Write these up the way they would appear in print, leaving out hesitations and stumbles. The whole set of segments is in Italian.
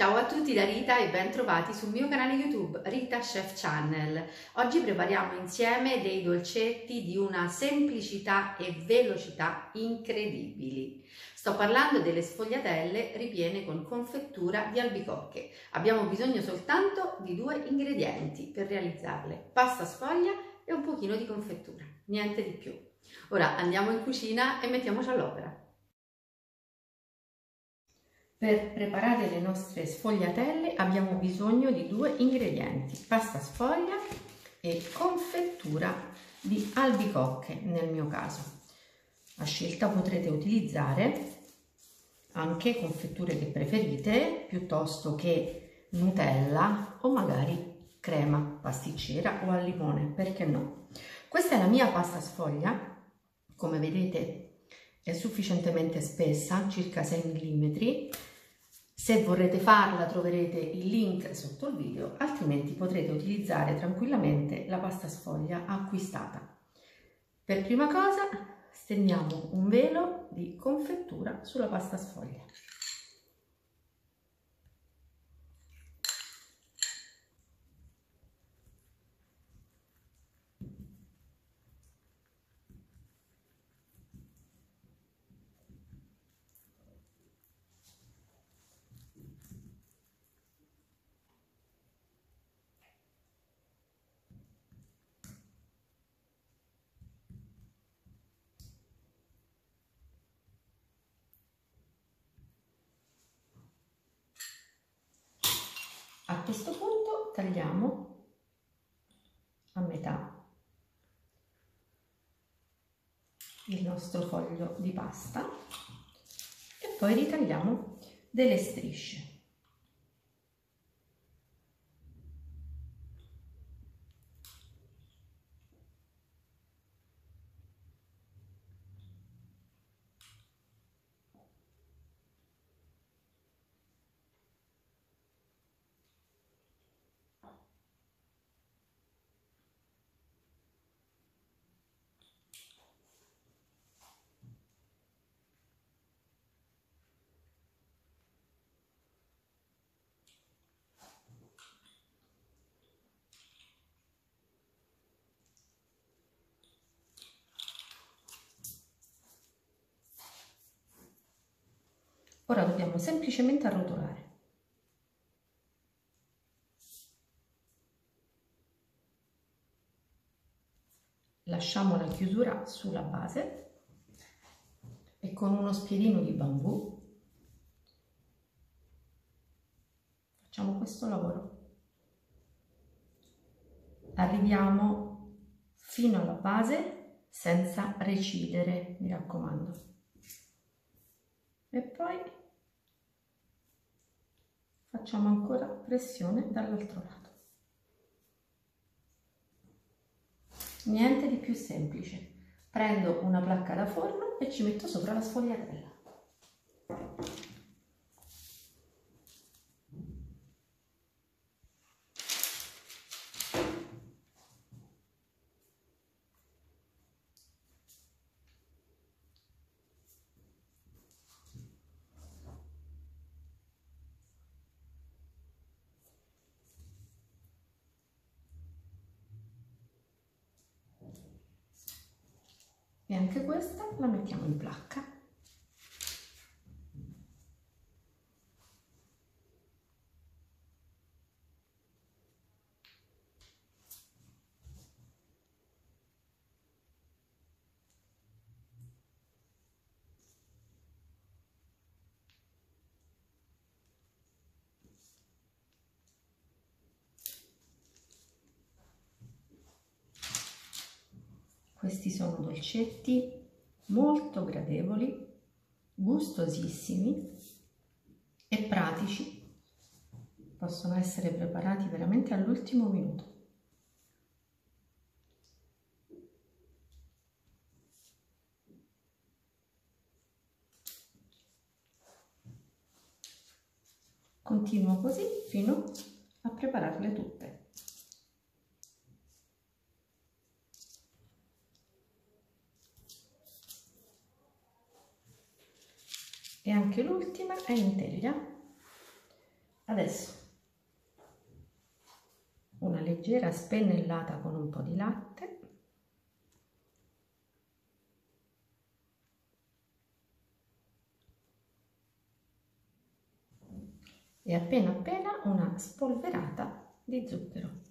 Ciao a tutti da Rita e ben trovati sul mio canale YouTube Rita Chef Channel. Oggi prepariamo insieme dei dolcetti di una semplicità e velocità incredibili. Sto parlando delle sfogliatelle ripiene con confettura di albicocche. Abbiamo bisogno soltanto di 2 ingredienti per realizzarle: pasta sfoglia e un pochino di confettura, niente di più. Ora andiamo in cucina e mettiamoci all'opera. Per preparare le nostre sfogliatelle abbiamo bisogno di 2 ingredienti: pasta sfoglia e confettura di albicocche nel mio caso. A scelta potrete utilizzare anche confetture che preferite, piuttosto che Nutella o magari crema pasticcera o al limone, perché no? Questa è la mia pasta sfoglia, come vedete è sufficientemente spessa, circa 6 mm. Se vorrete farla troverete il link sotto il video, altrimenti potrete utilizzare tranquillamente la pasta sfoglia acquistata. Per prima cosa stendiamo un velo di confettura sulla pasta sfoglia. A questo punto tagliamo a metà il nostro foglio di pasta e poi ritagliamo delle strisce. Ora dobbiamo semplicemente arrotolare. Lasciamo la chiusura sulla base e con uno spiedino di bambù facciamo questo lavoro. Arriviamo fino alla base senza recidere, mi raccomando. E poi facciamo ancora pressione dall'altro lato. Niente di più semplice. Prendo una placca da forno e ci metto sopra la sfogliatella. E anche questa la mettiamo in placca. Questi sono dolcetti molto gradevoli, gustosissimi e pratici. Possono essere preparati veramente all'ultimo minuto. Continuo così fino a prepararle tutte. E anche l'ultima è in teglia. Adesso una leggera spennellata con un po' di latte. E appena appena una spolverata di zucchero.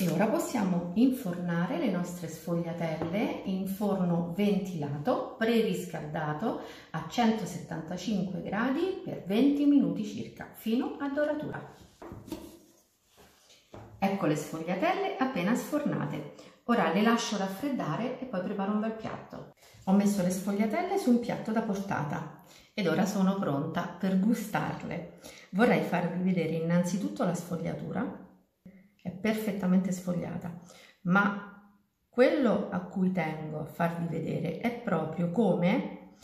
E ora possiamo infornare le nostre sfogliatelle in forno ventilato, preriscaldato a 175 gradi per 20 minuti circa, fino a doratura. Ecco le sfogliatelle appena sfornate. Ora le lascio raffreddare e poi preparo un bel piatto. Ho messo le sfogliatelle su un piatto da portata ed ora sono pronta per gustarle. Vorrei farvi vedere innanzitutto la sfogliatura, è perfettamente sfogliata, ma quello a cui tengo a farvi vedere è proprio come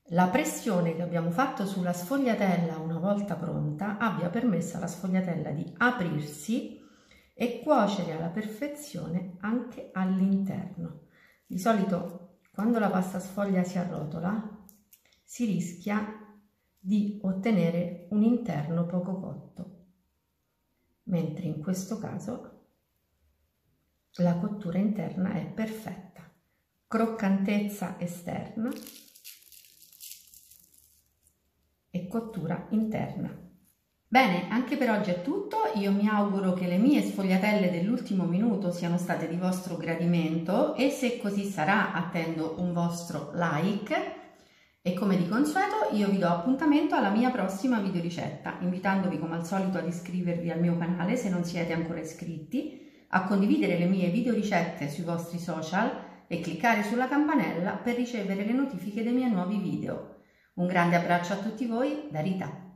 la pressione che abbiamo fatto sulla sfogliatella una volta pronta abbia permesso alla sfogliatella di aprirsi e cuocere alla perfezione anche all'interno. Di solito quando la pasta sfoglia si arrotola si rischia di ottenere un interno poco cotto, mentre in questo caso la cottura interna è perfetta, croccantezza esterna e cottura interna. Bene, anche per oggi è tutto, io mi auguro che le mie sfogliatelle dell'ultimo minuto siano state di vostro gradimento e se così sarà attendo un vostro like e come di consueto io vi do appuntamento alla mia prossima videoricetta, invitandovi come al solito ad iscrivervi al mio canale se non siete ancora iscritti, a condividere le mie videoricette sui vostri social e cliccare sulla campanella per ricevere le notifiche dei miei nuovi video. Un grande abbraccio a tutti voi da Rita.